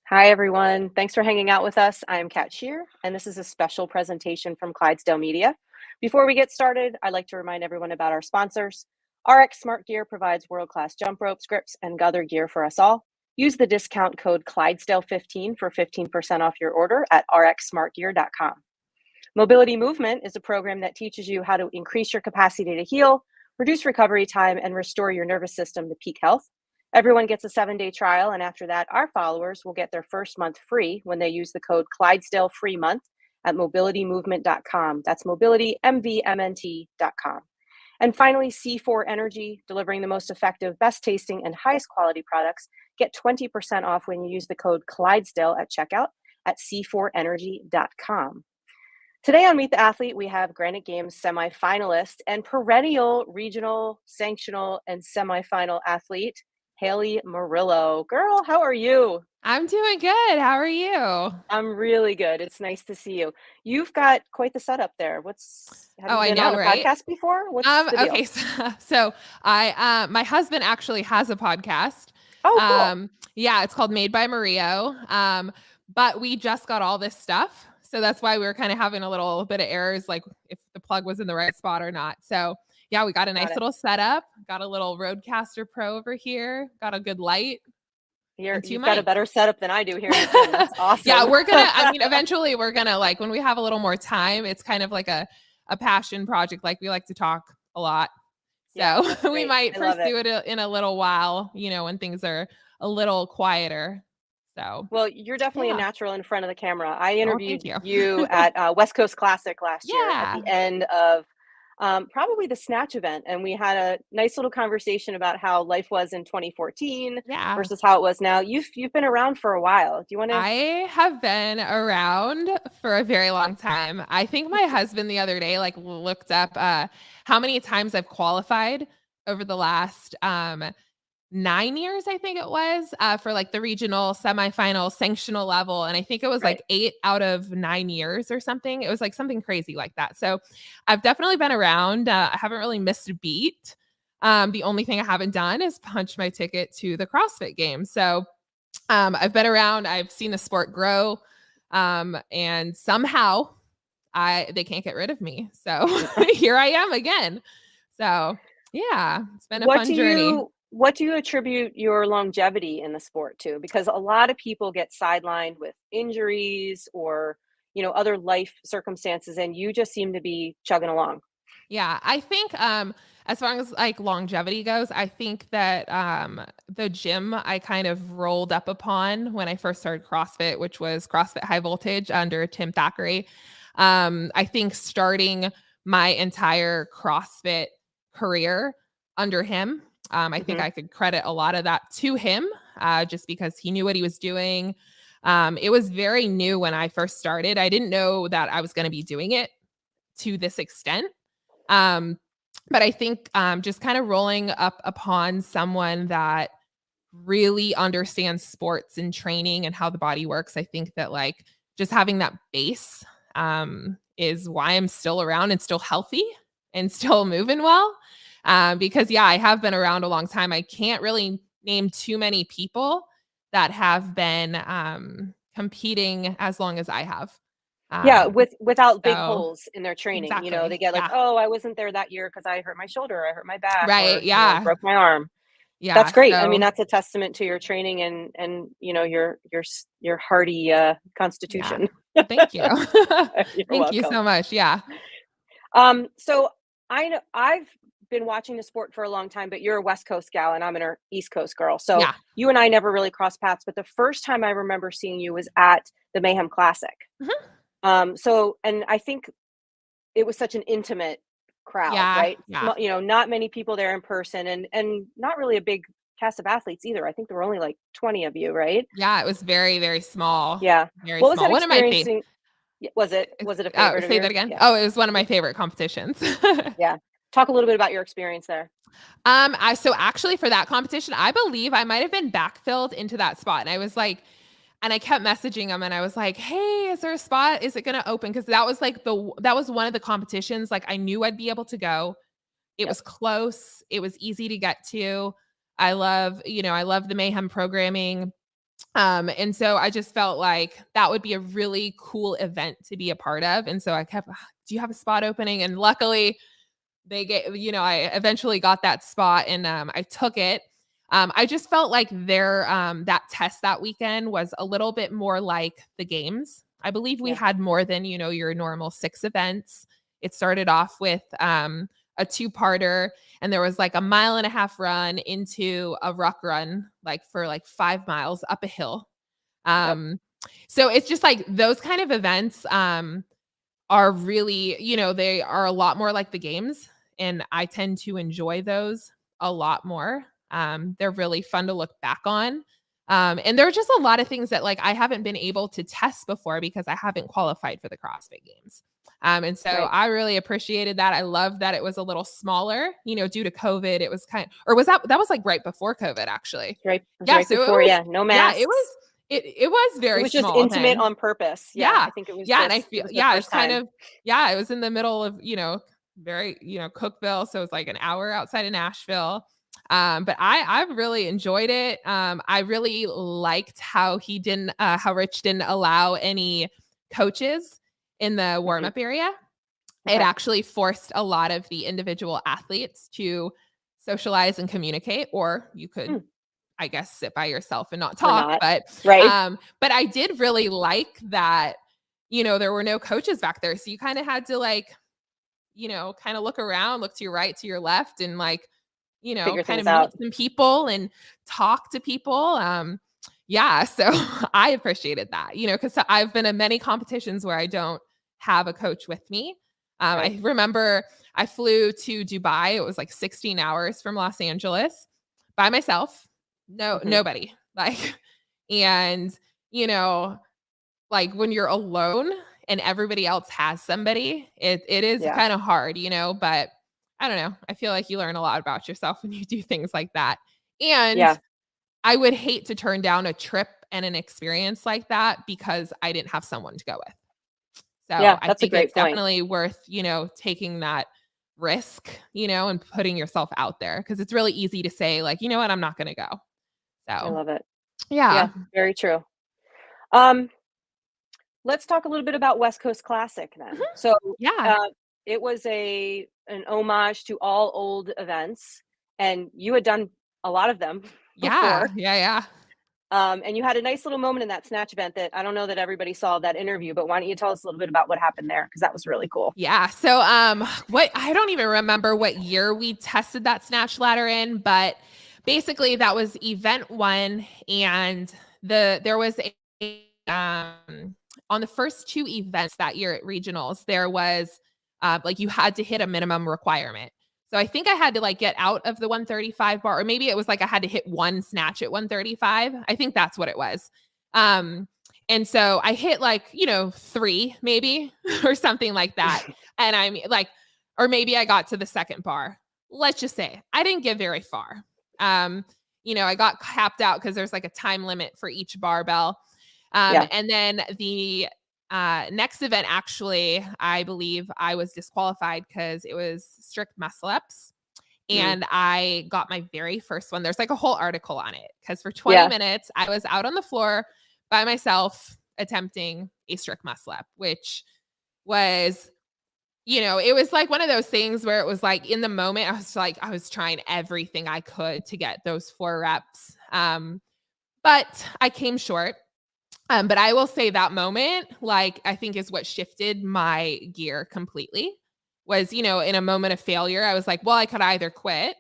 Hi, everyone. Thanks for hanging out with us. I'm Kat Shear, and this is a special presentation from Clydesdale Media. Before we get started, I'd like to remind everyone about our sponsors. RX Smart Gear provides world-class jump ropes, grips, and other gear for us all. Use the discount code Clydesdale15 for 15% off your order at rxsmartgear.com. Mobility Movement is a program that teaches you how to increase your capacity to heal, reduce recovery time, and restore your nervous system to peak health. Everyone gets a 7-day trial, and after that, our followers will get their first month free when they use the code Clydesdale Free Month at mobilitymovement.com. That's mobilitymvmnt.com. And finally, C4 Energy, delivering the most effective, best tasting, and highest quality products. Get 20% off when you use the code Clydesdale at checkout at c4energy.com. Today on Meet the Athlete, we have Granite Games semifinalist and perennial regional, sanctional, and semifinal athlete, Hayley Murillo. Girl, how are you? I'm doing good. How are you? I'm really good. It's nice to see you. You've got quite the setup there. Have you I been know, on a right? podcast before? What's the deal? Okay, so I my husband actually has a podcast. Oh, cool. Yeah, it's called Made by Murillo. But we just got all this stuff. So that's why we were kind of having a little bit of errors, like if the plug was in the right spot or not. So yeah, we got a Got nice it. little setup, got a little Rodecaster Pro over here, got a good light, and two You've got a mics. better setup than I do here in the gym. That's Yeah, awesome. eventually we're gonna like when we have a little more time, it's kind of like a passion project. Like we like to talk a lot. Yeah, So that's we great. might I love it. pursue it in a little while, when things are a little quieter. So Well, you're definitely a yeah. natural in front of the camera. I Oh, interviewed thank you. you at West Coast Classic last year at the Yeah. end of probably the snatch event, and we had a nice little conversation about how life was in 2014 Yeah. versus how it was now. You've been around for a while. Do you want to? I have been around for a very long time. I think my husband the other day like looked up how many times I've qualified over the last 9 years, I think it was, for like the regional, semifinal, sanctional level. And I think it was Right. like 8 out of 9 years or something. It was like something crazy like that. So I've definitely been around. I haven't really missed a beat. The only thing I haven't done is punch my ticket to the CrossFit Games. So I've been around, I've seen the sport grow. And somehow they can't get rid of me. So here I am again. So yeah, it's been a What fun do journey. you attribute your longevity in the sport to? Because a lot of people get sidelined with injuries or other life circumstances, and you just seem to be chugging along. Yeah, I think as far as like longevity goes, I think that the gym I kind of rolled up upon when I first started CrossFit, which was CrossFit High Voltage under Tim Thackeray. I think starting my entire CrossFit career under him, I think Hmm. I could credit a lot of that to him, just because he knew what he was doing. It was very new when I first started. I didn't know that I was going to be doing it to this extent. Um, but I think just kind of rolling up upon someone that really understands sports and training and how the body works, I think that like just having that base is why I'm still around and still healthy and still moving well. Because yeah, I have been around a long time. I can't really name too many people that have been competing as long as I have. Yeah, Um, without big so holes in their training. They exactly. get like, Yeah. "Oh, I wasn't there that year because I hurt my shoulder, I hurt my back, Right, or yeah. broke my arm." That's Yeah, great. I mean, so that's a testament to your training and your hardy yeah. constitution. Well, thank you. You're Thank you welcome. so much, yeah. So I know I've been watching the sport for a long time, but you're a West Coast gal and I'm an East Coast girl. So Yeah. you and I never really crossed paths, but the first time I remember seeing you was at the Mayhem Classic. Mhm. And I think it was such an intimate crowd, Yeah, right? yeah. Not many people there in person, and not really a big cast of athletes either. I think there were only like 20 of you, right? Yeah, it was very, very small, Yeah. very What was that small. One of my experiencing? Was it a oh, favorite of say that yours? again? Yeah. Oh, it was one of my favorite competitions. Yeah. Talk a little bit about your experience there. I so actually for that competition, I believe I might have been backfilled into that spot, and I was like and I kept messaging him, and I was like, "Hey, is there a spot? Is it gonna open?" Because that was like that was one of the competitions, like, I knew I'd be able to go. It Yep. was close. It was easy to get to. I love the Mayhem programming. And so I just felt like that would be a really cool event to be a part of. And so I kept, do you have a spot opening? And luckily I eventually got that spot and I took it. I just felt like that test that weekend was a little bit more like the games. I believe we Yeah. had more than, your normal 6 events. It started off with a 2-parter, and there was like a 1.5 mile run into a ruck run, like for like 5 miles up a hill. Yep. So it's just like those kind of events are really, they are a lot more like the games, and I tend to enjoy those a lot more. They're really fun to look back on. And there are just a lot of things that like I haven't been able to test before because I haven't qualified for the CrossFit Games. And so Right. I really appreciated that. I love that it was a little smaller, due to COVID. It was or was that was like right before COVID actually. Right. It was Yeah. right So before. Yeah. No it was, masks. it was It very was just small intimate then. on purpose. Yeah. Yeah. I think it was Yeah, and I it feel was the yeah, it's first kind time. of it was in the middle of, very, Cookville, so it's like an hour outside of Nashville. But I really enjoyed it. I really liked how Rich didn't allow any coaches in the Mhm. warm-up area. It Okay. actually forced a lot of the individual athletes to socialize and communicate, or you could, Mm. I guess, sit by yourself and not Or talk. not. But Right. I did really like that, there were no coaches back there. So you kind of had to like, kind of look around, look to your right, to your left, and like, Figure kind things of meet out. some people and talk to people. Yeah. So I appreciated that, because I've been in many competitions where I don't have a coach with me. Right. I remember I flew to Dubai. It was like 16 hours from Los Angeles by myself. No, Mhm. nobody. Like, and, you know, like when you're alone and everybody else has somebody, it is Yeah. kind of hard, but I don't know. I feel like you learn a lot about yourself when you do things like that. And Yeah. I would hate to turn down a trip and an experience like that because I didn't have someone to go with. So Yeah. I That's a think great it's point. definitely worth, taking that risk, and putting yourself out there because it's really easy to say, like, you know what, I'm not going to go. I So, love it. yeah. Yeah. Very true. Um, let's talk a little bit about West Coast Classic then. Mhm. So, Yeah. uh, it was an homage to all old events, and you had done a lot of them Yeah. before. Yeah. Yeah. And you had a nice little moment in that snatch event that I don't know that everybody saw that interview, but why don't you tell us a little bit about what happened there? Because that was really cool. Yeah. So, what I don't even remember what year we tested that snatch ladder in, but basically that was event 1, and there was on the first 2 events that year at regionals, there was like you had to hit a minimum requirement. So I think I had to like get out of the 135 bar, or maybe it was like I had to hit 1 snatch at 135. I think that's what it was. Um, and so I hit like, 3 maybe or something like that. And I'm like, or maybe I got to the second bar. Let's just say I didn't get very far. I got capped out because there's like a time limit for each barbell. Yeah. And then the next event, actually, I believe I was disqualified because it was strict muscle ups. Mm. And I got my very first one. There's like a whole article on it because for 20 Yeah. minutes, I was out on the floor by myself attempting a strict muscle up, which was, it was like one of those things where it was like in the moment, I was trying everything I could to get those 4 reps. But I came short. But I will say that moment, like, I think is what shifted my gear completely was, in a moment of failure, I was like, well, I could either quit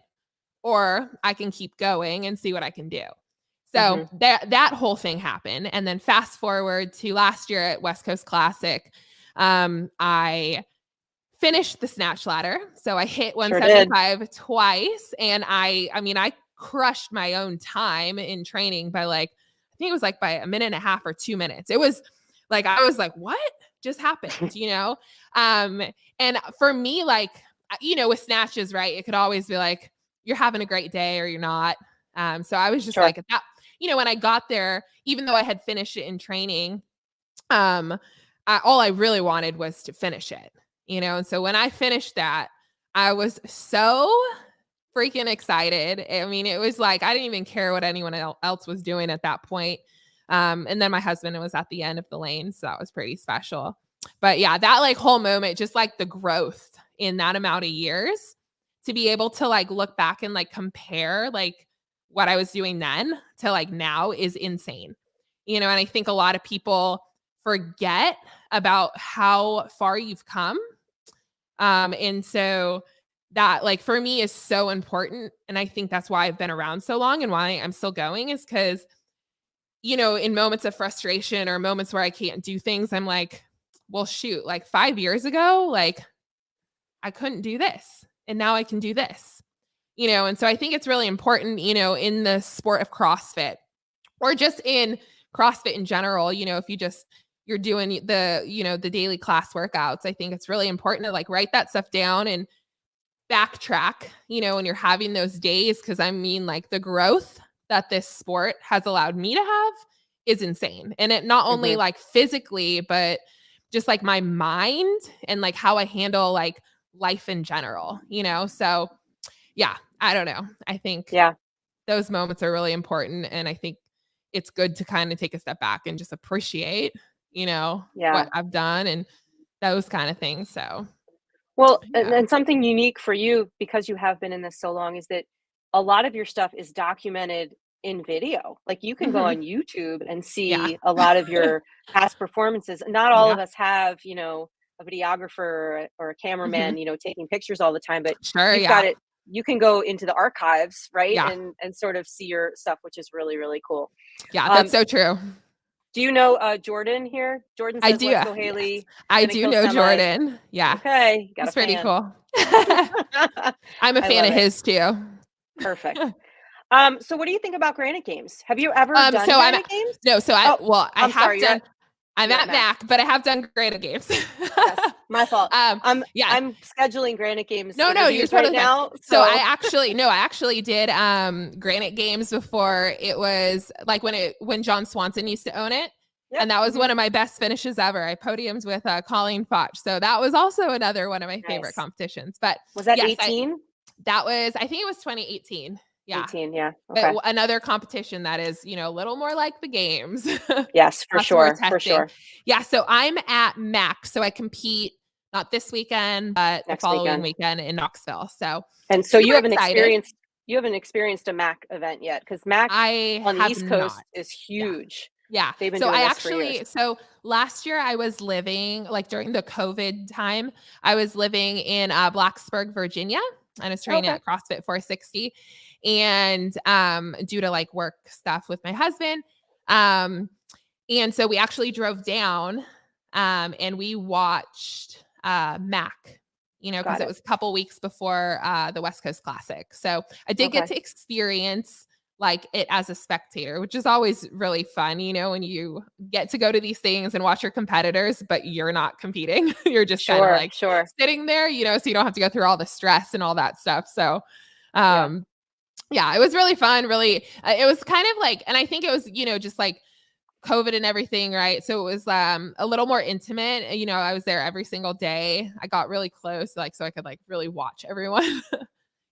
or I can keep going and see what I can do. So Mhm. that whole thing happened. And then fast forward to last year at West Coast Classic, I finished the snatch ladder. So I hit Sure did. 175 twice. And I crushed my own time in training by like, I think it was like by a minute and a half or 2 minutes. It was like, I was like, what just happened? And for me, like, with snatches, right, it could always be like, you're having a great day or you're not. So I was just Sure. like, at that, when I got there, even though I had finished it in training, um, all I really wanted was to finish it, And so when I finished that, I was so freaking excited. I mean, it was like I didn't even care what anyone else was doing at that point. And then my husband was at the end of the lane, so that was pretty special. But yeah, that like whole moment, just like the growth in that amount of years, to be able to like look back and like compare like what I was doing then to like now is insane. And I think a lot of people forget about how far you've come. And so that like for me is so important. And I think that's why I've been around so long and why I'm still going, is because, in moments of frustration or moments where I can't do things, I'm like, well, shoot, like 5 years ago, like I couldn't do this and now I can do this, and so I think it's really important, in the sport of CrossFit or just in CrossFit in general, if you're doing the daily class workouts, I think it's really important to like write that stuff down and backtrack, when you're having those days. Cause I mean, like the growth that this sport has allowed me to have is insane. And it not only like physically, but just like my mind and like how I handle like life in general, So yeah, I don't know. I think those moments are really important. And I think it's good to kind of take a step back and just appreciate, what I've done and those kind of things. So Well, yeah. and something unique for you, because you have been in this so long, is that a lot of your stuff is documented in video. Like you can go Mhm. on YouTube and Yeah. see a lot of your past performances. Not all Yeah. of us have, a videographer or a cameraman, Mhm. taking pictures all the time, but Sure, you've got yeah. it. You can go into the archives, right? Yeah. And sort of see your stuff, which is really, really cool. Yeah, that's Um, so true. do you know Jordan here? Jordan I says, do, "Let's go, yes. Hayley. I Gonna do kill know semi." Jordan. Yeah. Okay, got a He's pretty fan. cool. I'm a I fan love of it. his too. Perfect. So what do you think about Granite Games? Have you ever done So I'm Granite Games? no, so Oh, I I'm have sorry, done I'm you're at at Mac. Mac, but I have done Granite Games. Yes, my fault. um, yeah. I'm scheduling Granite Games No, you're interviews right totally fine. now, So so I actually did Granite Games before. It was like when John Swanson used to own it. yep. And that was Mhm. one of my best finishes ever. I podiumed with Colleen Foch. So that was also another one of my favorite Nice. competitions. But Was that yes, 18? I think it was 2018. Yeah. 18, yeah. But Okay. another competition that is, a little more like the games. Yes, for Lots more sure, for testing. sure. Yeah. So I'm at Mac. So I compete not this weekend, but the Next following weekend. weekend in Knoxville. So And so super excited. you haven't experienced a Mac event yet, because Mac I on the have East Coast not. is Yeah. huge. Yeah. They've been So doing this for years. last year I was living like during the COVID time, I was living in Blacksburg, Virginia, and I was training Okay. at CrossFit 460. And due to like work stuff with my husband. And so we actually drove down and we watched Mac, because Got it it. was a couple weeks before the West Coast Classic. So I did get Okay. to experience like it as a spectator, which is always really fun, when you get to go to these things and watch your competitors, but you're not competing. You're just kind of Sure, like sure. sitting there, so you don't have to go through all the stress and all that stuff. So, Yeah. yeah, it was really fun. Really, it was kind of like, and I think it was, just like COVID and everything, right? So it was a little more intimate. I was there every single day. I got really close, like so I could like really watch everyone.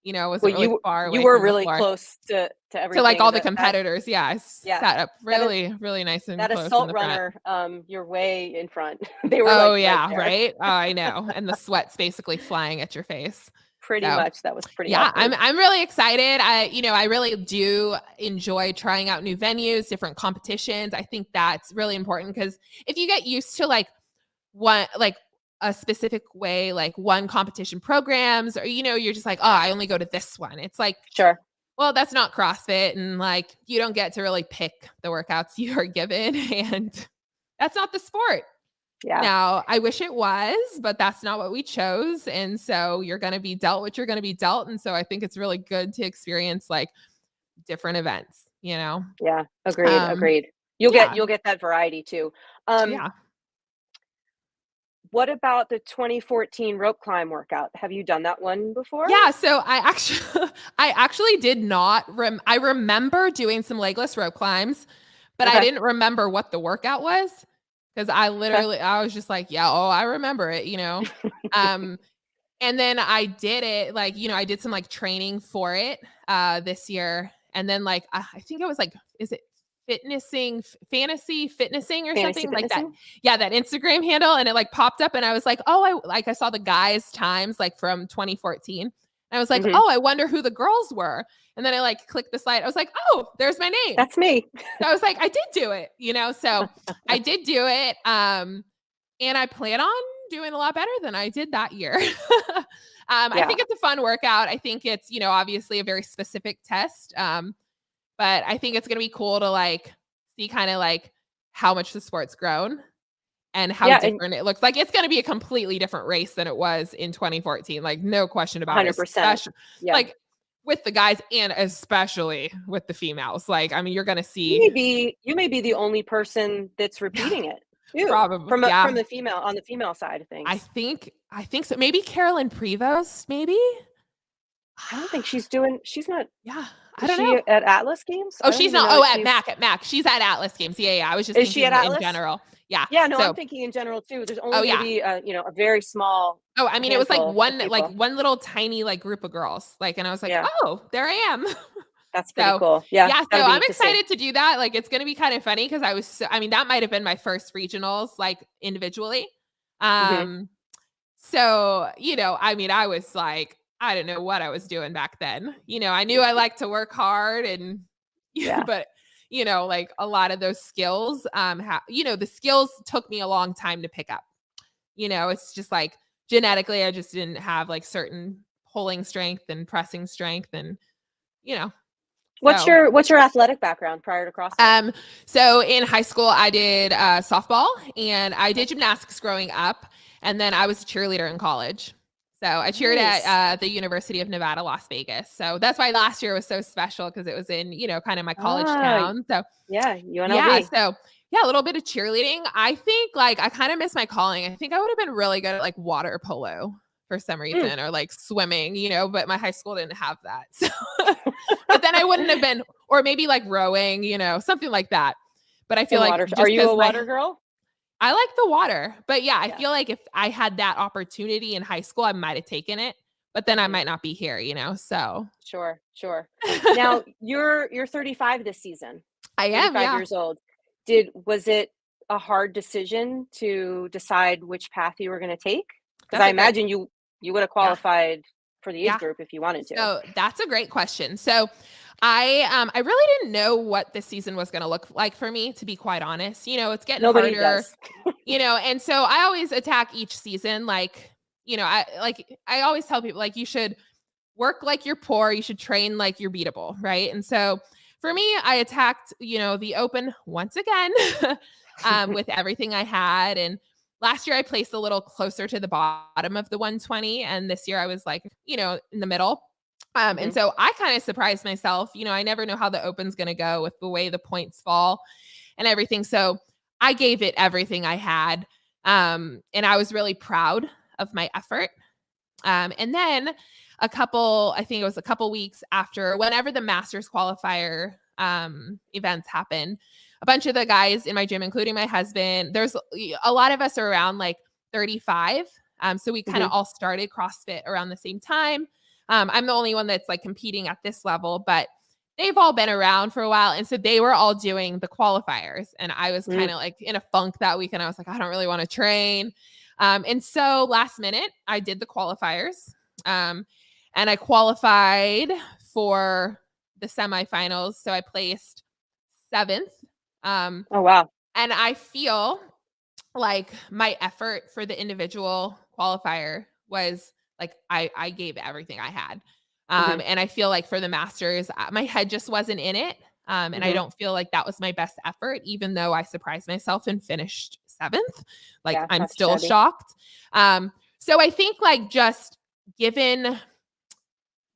I Well, wasn't really far you away were from the really floor. close to To like everything, all the and that competitors, yeah, I yeah, sat up that is really, really nice and that close in assault the front. runner, you're way in front. They were, Oh like, right yeah, there. right? Oh, I know. And the sweat's basically flying at your face. Pretty So much, that was pretty yeah, awkward. I'm really excited. I really do enjoy trying out new venues, different competitions. I think that's really important because if you get used to like one like a specific way, like one competition programs, or you're just like, oh, I only go to this one. It's like, Sure. well, that's not CrossFit, and like you don't get to really pick the workouts you are given, and that's not the sport. Yeah. Now, I wish it was, but that's not what we chose. And so you're going to be dealt what you're going to be dealt. And so I think it's really good to experience like different events. Yeah. Agreed, Um, agreed. yeah, You'll get that variety too. Um, yeah. what about the 2014 rope climb workout? Have you done that one before? Yeah, so I actually did not I remember doing some legless rope climbs, but I Okay. didn't remember what the workout was because Okay. I was just like, yeah, oh, I remember it. Um And then I did it, like, I did some, like, training for it, this year, and then, like, I think it was, like, is it fantasy fitnessing or Fantasy something like that. fitnessing? Yeah, that Instagram handle, and it like popped up, and I was like, oh, I saw the guys' times like from 2014. And I was like, Mhm. oh, I wonder who the girls were. And then I like clicked the slide. I was like, oh, there's my name. That's me. So I was like, I did do it, so I did do it. And I plan on doing a lot better than I did that year. I Yeah. think it's a fun workout. I think it's, obviously a very specific test. But I think it's going to be cool to like see kind of like how much the sport's grown and how Yeah, and different it looks like. It's going to be a completely different race than it was in 2014. Like no question about it, 100%. especially Yeah. like with the guys and especially with the females. Like, I mean, you're going to You see may be the only person that's repeating it too probably, from yeah. the female on the female side of I things. think I think so. Maybe Carolyn Prevost, maybe? I don't think she's not. Yeah, I Is don't she know. at Atlas Games? Oh, I don't she's even not. know Oh, if at she's. Mac. She's at Atlas Games. Yeah, yeah. I was just Is she at thinking in Atlas? general. Yeah. Yeah, no, I'm So, thinking in general too. There's oh only yeah. maybe a very small Oh, I mean, it was like handful of one people. little tiny like group of girls. Like, and I was like, Yeah, oh, there I am. that's pretty So cool. Yeah, yeah, so that'll be I'm neat to see. excited to do that. Like, it's gonna be kind of funny because I mean, that might have been my first regionals, like individually. Hmm. Um, so, I mean, I was like, I don't know what I was doing back then. I knew I liked to work hard and Yeah. but like a lot of those skills, the skills took me a long time to pick up. It's just like genetically, I just didn't have like certain pulling strength and pressing strength and, you know, What's so. your athletic background prior to CrossFit? Um, so in high school, I did softball and I did gymnastics growing up. And then I was a cheerleader in college. So I cheered at Nice. the University of Nevada, Las Vegas. So that's why last year was so special because it was in, kind of my college Ah, town. So yeah, yeah. UNLV. So yeah, a little bit of cheerleading. I think like I kind of miss my calling. I think I would have been really good at like water polo for some Mm. reason or like swimming, but my high school didn't have that. So, but then I wouldn't have been, or maybe like rowing, something like that. But I feel And like water. Are just you because a water girl? I like the water, but yeah, I Yeah. feel like if I had that opportunity in high school, I might have taken it, but then I Mhm. might not be here, so. Sure, sure. Now you're 35 this season. I am, 35 yeah. years old. Was it a hard decision to decide which path you were going to take? Because That's I a great, imagine you would have yeah, qualified for the age yeah. group if you wanted to. So that's a great question. So I really didn't know what this season was going to look like for me, to be quite honest. It's getting Nobody harder, does. and so I always attack each season like, I always tell people like you should work like you're poor, you should train like you're beatable, right? And so for me, I attacked, the open once again with everything I had. And last year I placed a little closer to the bottom of the 120. And this year I was like, in the middle. And Mhm. so I kind of surprised myself. I never know how the open's going to go with the way the points fall and everything. So I gave it everything I had. And I was really proud of my effort. And then I think it was a couple weeks after, whenever the Masters qualifier events happened, a bunch of the guys in my gym, including my husband, there's a lot of us are around like 35. So we kind of Mhm. all started CrossFit around the same time. I'm the only one that's like competing at this level, but they've all been around for a while. And so they were all doing the qualifiers. And I was kind Mm. of like in a funk that week. And I was like, I don't really want to train. And so last minute, I did the qualifiers. And I qualified for the semifinals. So I placed 7th. Oh wow. And I feel like my effort for the individual qualifier was like I gave everything I had. Mhm. And I feel like for the Masters, my head just wasn't in it. And I Mhm. don't feel like that was my best effort, even though I surprised myself and finished 7th. Like Yeah, I'm not too still shabby. shocked. So I think like just given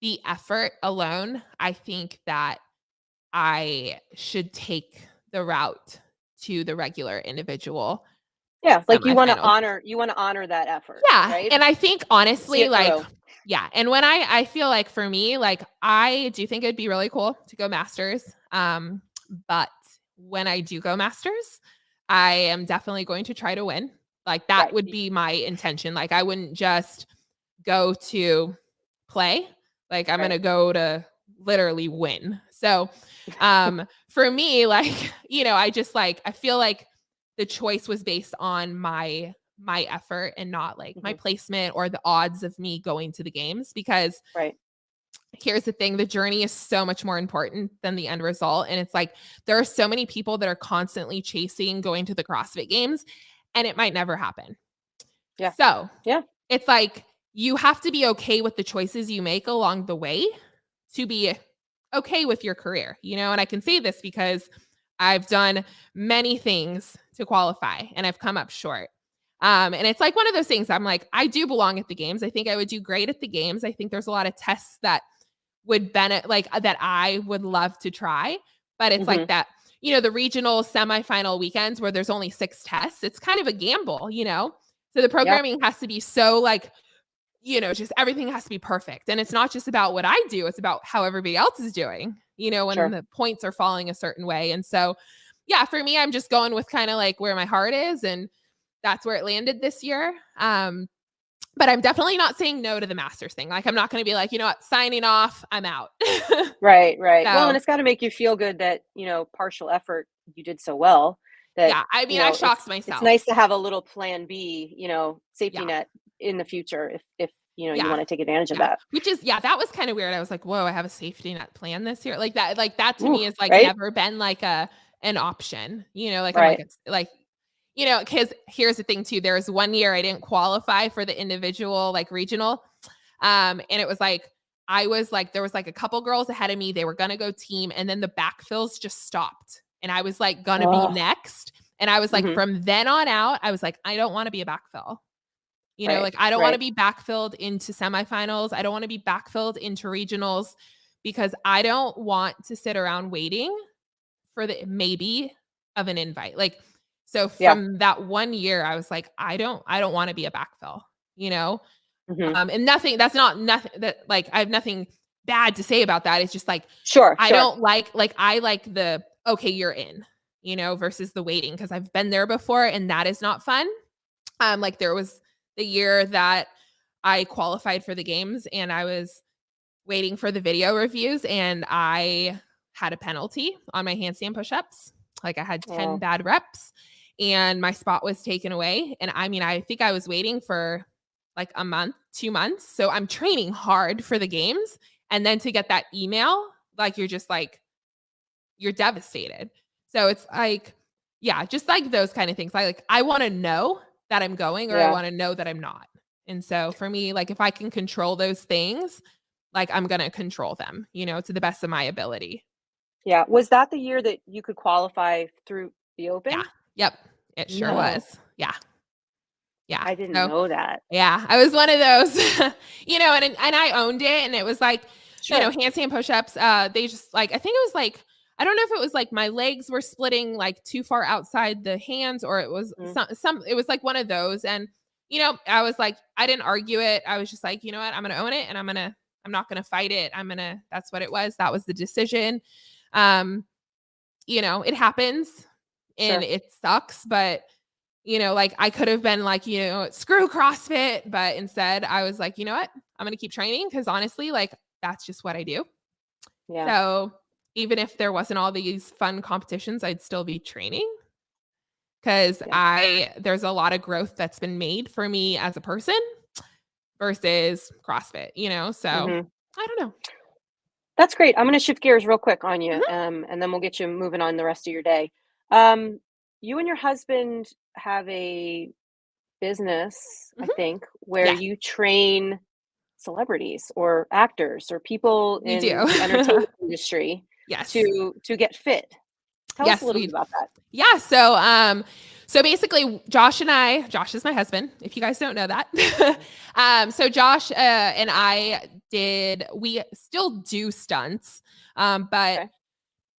the effort alone, I think that I should take the route to the regular individual Yeah, like semifinals. you want to honor that effort, Yeah, right? and I think See honestly, it like, through. yeah, and when I feel like for me, like, I do think it'd be really cool to go masters, but when I do go masters, I am definitely going to try to win. Like, that Right. would be my intention. Like, I wouldn't just go to play. Like, I'm Right. gonna go to literally win. So for me, like, I just like, I feel like the choice was based on my effort and not like my Mhm. placement or the odds of me going to the games, because Right. here's the thing, the journey is so much more important than the end result. And it's like, there are so many people that are constantly chasing going to the CrossFit games, and it might never happen. Yeah. So Yeah. it's like, you have to be okay with the choices you make along the way to be okay with your career, and I can say this because I've done many things to qualify and I've come up short. And it's like one of those things, I'm like, I do belong at the games. I think I would do great at the games. I think there's a lot of tests that would benefit, like that I would love to try, but it's like Mhm. that, the regional semifinal weekends where there's only 6 tests. It's kind of a gamble. So the Yeah. programming has to be so like, just everything has to be perfect. And it's not just about what I do, it's about how everybody else is doing, when Sure. the points are falling a certain way. And so, yeah, for me, I'm just going with kind of like where my heart is. And that's where it landed this year. But I'm definitely not saying no to the Masters thing. Like, I'm not going to be like, you know what, signing off, I'm out. Right, right. Well, and So, it's gotta make you feel good that, partial effort, you did so well that, yeah, I mean, I shocked it's nice myself. to have a little plan B, safety Yeah. net in the future if, you Yeah. wanna take advantage of Yeah. that. Which is, yeah, that was kind of weird. I was like, whoa, I have a safety net plan this year. Like that to Ooh, me is like right? never been like an option, like I'm like, Right. it's like, because here's the thing too. There was one year I didn't qualify for the individual like regional. And it was like, I was like, there was like a couple girls ahead of me. They were gonna go team, and then the backfills just stopped. And I was like gonna be Oh. next. And I was like, Mhm. from then on out, I was like, I don't want to be a backfill. Right, Like, I don't want to right. be backfilled into semifinals. I don't want to be backfilled into regionals, because I don't want to sit around waiting for the maybe of an invite. Like, so Yeah. from that one year, I was like, I don't want to be a backfill, you know? Mhm. And nothing, that's not nothing that like, I have nothing bad to say about that. It's just like, Sure, I sure. don't like, I like the, okay, you're in, versus the waiting. Cause I've been there before and that is not fun. Like there was the year that I qualified for the games and I was waiting for the video reviews and I had a penalty on my handstand push-ups. Like I had 10 Oh, bad reps and my spot was taken away. And I mean, I think I was waiting for like a month, 2 months. So I'm training hard for the games. And then to get that email, like you're just like, you're devastated. So it's like, yeah, just like those kind of things. I want to know that I'm going, or I yeah. want to know that I'm not. And so for me, like if I can control those things, like I'm going to control them, to the best of my ability. Yeah. Was that the year that you could qualify through the Yeah. Open? Yep. It sure was. No, Yeah. Yeah. I didn't So know that. yeah, I was one of those, and I owned it, and it was like, Sure. handstand push-ups, they just like, I think it was like, I don't know if it was like my legs were splitting like too far outside the hands, or it was Mm, some it was like one of those. And, I was like, I didn't argue it. I was just like, you know what? I'm going to own it, and I'm not going to fight it. That's what it was. That was the decision. Um, it happens and sure. it sucks, but like I could have been like, screw CrossFit, but instead I was like, you know what? I'm going to keep training, because honestly, like that's just what I do. Yeah. So even if there wasn't all these fun competitions, I'd still be training, because Yeah. there's a lot of growth that's been made for me as a person versus CrossFit, so Mhm. I don't know. That's great. I'm gonna shift gears real quick on you, Mhm, and then we'll get you moving on the rest of your day. Um, you and your husband have a business, I mhm. think, where Yeah, you train celebrities or actors or people we in do. the entertainment industry Yes. to get fit. Tell us a Yes, little bit about that. yeah, so basically Josh is my husband, if you guys don't know that. So Josh and we still do stunts, but Okay.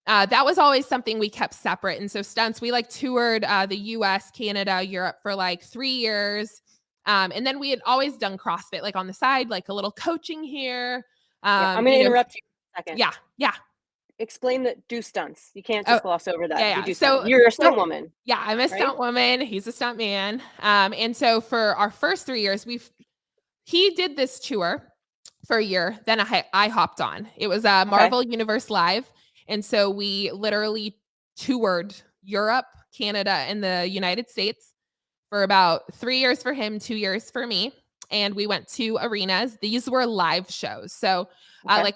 that was always something we kept separate. And so stunts, we like toured the US, Canada, Europe for like 3 years. And then we had always done CrossFit like on the side, like a little coaching here. Yeah, I'm Um, gonna you know, interrupt you for a second. yeah, yeah. Explain the do stunts. You can't Oh, just gloss over that. yeah, You yeah. do stunt. You're a stunt woman, Yeah, I'm a right? stunt woman. He's a stunt man. And so for our first 3 years, he did this tour. for a year. Then I hopped on. It was a Okay. Marvel Universe Live. And so we literally toured Europe, Canada, and the United States for about 3 years for him, 2 years for me. And we went to arenas. These were live shows. So, Okay.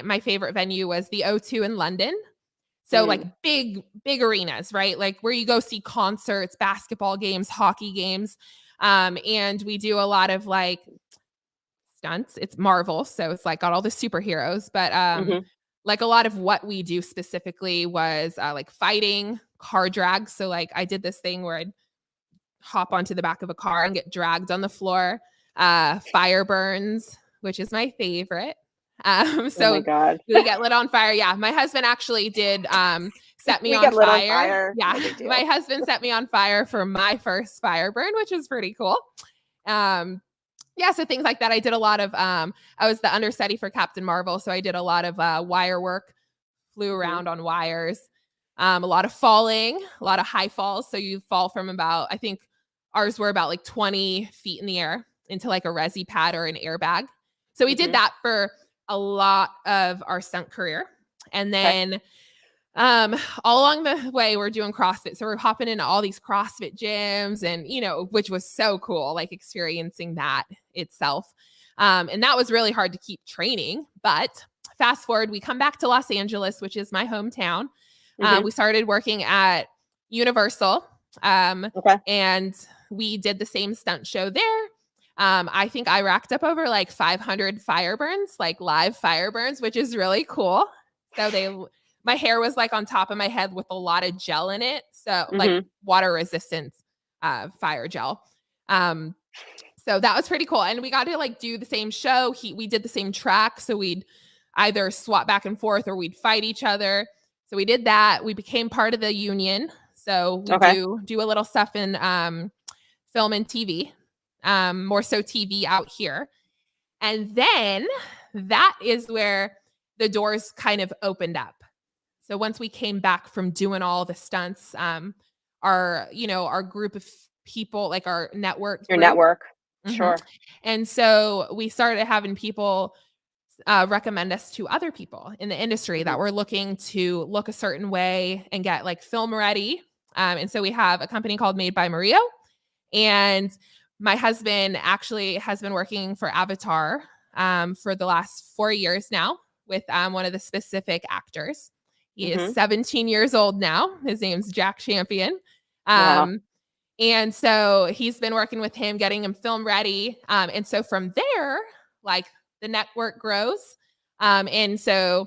my favorite venue was the O2 in London. So, like Mm. big arenas, right? Like where you go see concerts, basketball games, hockey games. And we do a lot of like stunts. It's Marvel, so it's like got all the superheroes, but Mhm. like a lot of what we do specifically was like fighting, car drag. So like I did this thing where I'd hop onto the back of a car and get dragged on the floor. Fire burns, which is my favorite. Oh my So god. we get lit on fire. Yeah, my husband actually did set me We on get lit on fire. fire. Yeah, No big my deal. husband set me on fire for my first fire burn, which is pretty cool. Um, yeah, so things like that. I did a lot of I was the understudy for Captain Marvel, so I did a lot of wire work, flew Mhm. around on wires, a lot of falling, a lot of high falls. So you fall from about, I think ours were about like 20 feet in the air into like a resi pad or an airbag. So we did Mhm. that for a lot of our stunt career. And Okay. then all along the way, we're doing CrossFit. So we're hopping into all these CrossFit gyms and, which was so cool, like experiencing that itself. And that was really hard to keep training. But fast forward, we come back to Los Angeles, which is my hometown. Mhm. We started working at Universal, Okay. and we did the same stunt show there. I think I racked up over like 500 fire burns, like live fire burns, which is really cool. So my hair was like on top of my head with a lot of gel in it. So like Mhm. water resistant fire gel. Um, so that was pretty cool. And we got to like do the same show. We did the same track. So we'd either swap back and forth or we'd fight each other. So we did that. We became part of the union. So we Okay. do a little stuff in film and TV, more so TV out here. And then that is where the doors kind of opened up. So once we came back from doing all the stunts, our group of people, like our network Your grew. network. Mhm. Sure. And so we started having people recommend us to other people in the industry Mhm. that were looking to look a certain way and get like film ready. And so we have a company called Made by Murillo. And my husband actually has been working for Avatar for the last 4 years now with one of the specific actors. He is Mhm. 17 years old now. His name's Jack Champion. Wow. Um, and so he's been working with him, getting him film ready. And so from there, like the network grows. And so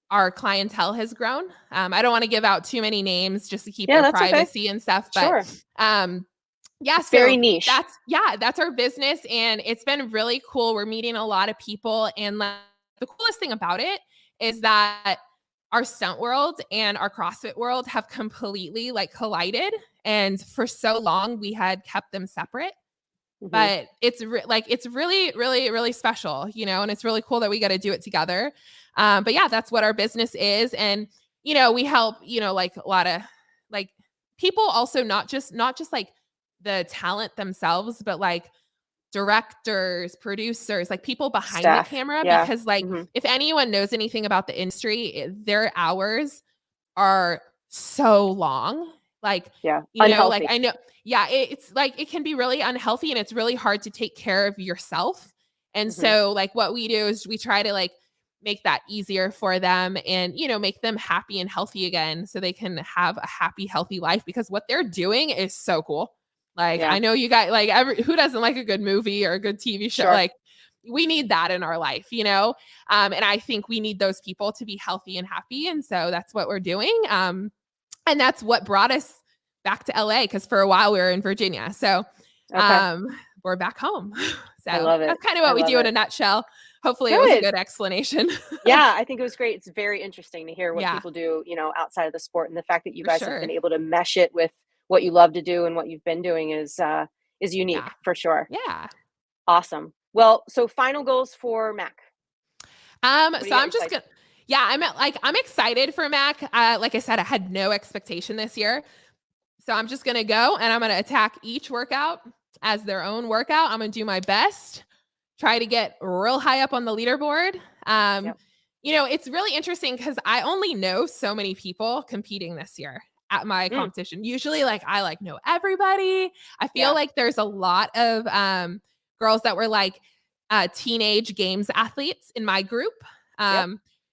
our clientele has grown. I don't want to give out too many names just to keep Yeah, their that's okay. privacy and stuff, but Sure. um, yeah, It's very so niche. that's our business, and it's been really cool. We're meeting a lot of people, and like, the coolest thing about it is that our stunt world and our CrossFit world have completely like collided, and for so long we had kept them separate. Mhm. But it's really, really, really special, and it's really cool that we got to do it together. But yeah, that's what our business is, and we help, like a lot of like people also not just like the talent themselves, but like directors, producers, like people behind the Staff. camera, Yeah. because like Mhm. if anyone knows anything about the industry, their hours are so long. Like, Yeah. like Unhealthy. I know, yeah, it's like it can be really unhealthy and it's really hard to take care of yourself. And Mhm. so, like, what we do is we try to like make that easier for them and, make them happy and healthy again so they can have a happy, healthy life because what they're doing is so cool. Like, Yeah. I know you guys, like, who doesn't like a good movie or a good TV show? Sure. Like, we need that in our life, and I think we need those people to be healthy and happy. And so that's what we're doing. And that's what brought us back to LA because for a while we were in Virginia. So Okay. we're back home. I So love it. that's kind of I what we love do in it. a nutshell. Hopefully it was a Good. good explanation. Yeah, I think it was great. It's very interesting to hear what Yeah, people do, outside of the sport, and the fact that you for guys have been sure. able to mesh it with what you love to do and what you've been doing is unique Yeah. for sure. Yeah. Awesome. Well, so final goals for Mac. What do you So got in I'm just sight? gonna yeah, I'm excited for Mac. Like I said, I had no expectation this year. So I'm just gonna go and I'm gonna attack each workout as their own workout. I'm gonna do my best try to get real high up on the leaderboard. Yep. It's really interesting because I only know so many people competing this year at my Mm, competition. Usually, like I know everybody. I feel yeah. like there's a lot of girls that were like teenage games athletes in my group. Yep.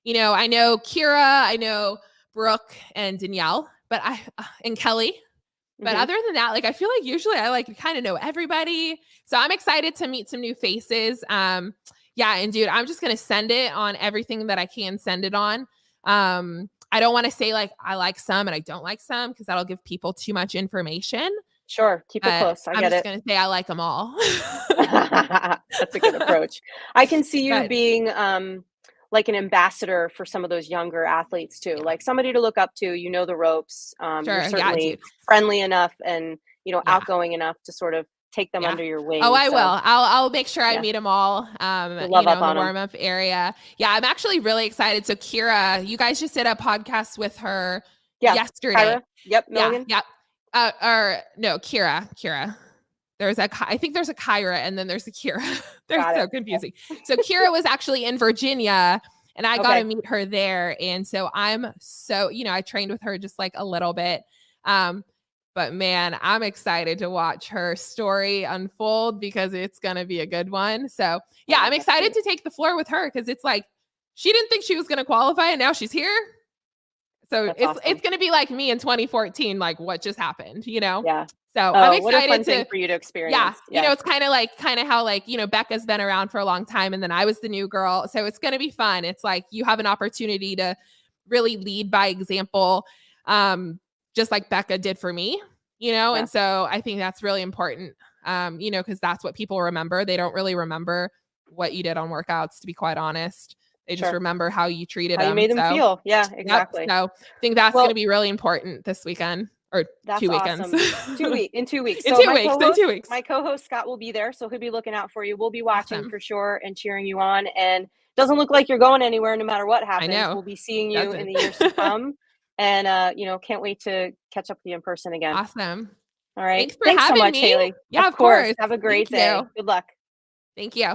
I know Kira, I know Brooke and Danielle, but and Kelly. But Hmm. other than that, like I feel like usually I like kind of know everybody. So I'm excited to meet some new faces. Yeah, and dude, I'm just gonna send it on everything that I can send it on. I don't want to say like I like some and I don't like some because that'll give people too much information. Sure. Keep it But close. I I'm get just it. gonna say I like them all. That's a good approach. I can see you But being like an ambassador for some of those younger athletes too, yeah, like somebody to look up to. You know the ropes. You're sure. Yeah, certainly dude. friendly enough and Yeah. outgoing enough to sort of take them Yeah. under your Oh, wing. I will. So I'll make sure I yeah, meet them all. you'll love up In the on them. warm up area. Yeah, I'm actually really excited. So Kira, you guys just did a podcast with her Yeah, yesterday. Kyra. Yep, Yeah, Milligan. yeah. Or no, Kira. I think there's a Kyra and then there's a Kira. They're Got it. so confusing. So Kira was actually in Virginia and I got to Okay. meet her there. And so I trained with her just like a little bit. Um, but man, I'm excited to watch her story unfold because it's going to be a good one. So yeah, Oh, I'm that's excited great. to take the floor with her because it's like, she didn't think she was going to qualify and now she's here. So That's it's awesome. gonna be like me in 2014, like what just happened, you know? Yeah. So I'm Oh, what a excited fun thing to for you to yeah, experience. Yeah. it's kind of how like, Becca's been around for a long time and then I was the new girl. So it's gonna be fun. It's like you have an opportunity to really lead by example, just like Becca did for me, Yeah. and so I think that's really important. Because that's what people remember. They don't really remember what you did on workouts, to be quite honest. They just Sure. remember how you treated How you them. made them So feel. Yeah, yep. exactly. So I think that's going to Well, be really important this weekend or that's 2 weekends. awesome. 2 weeks. In So 2 weeks, in 2 weeks. my co-host Scott will be there, so he'll be looking out for you. We'll be watching Awesome. for sure and cheering you on. And doesn't look like you're going anywhere no matter what I happens. know. We'll be seeing you in Doesn't. the years to come. And can't wait to catch up with you in person again. Awesome. All right. Thanks for Thanks so having much, me. Haley. Yeah, Of of course. course. Have a Thank great day. you. Good luck. Thank you.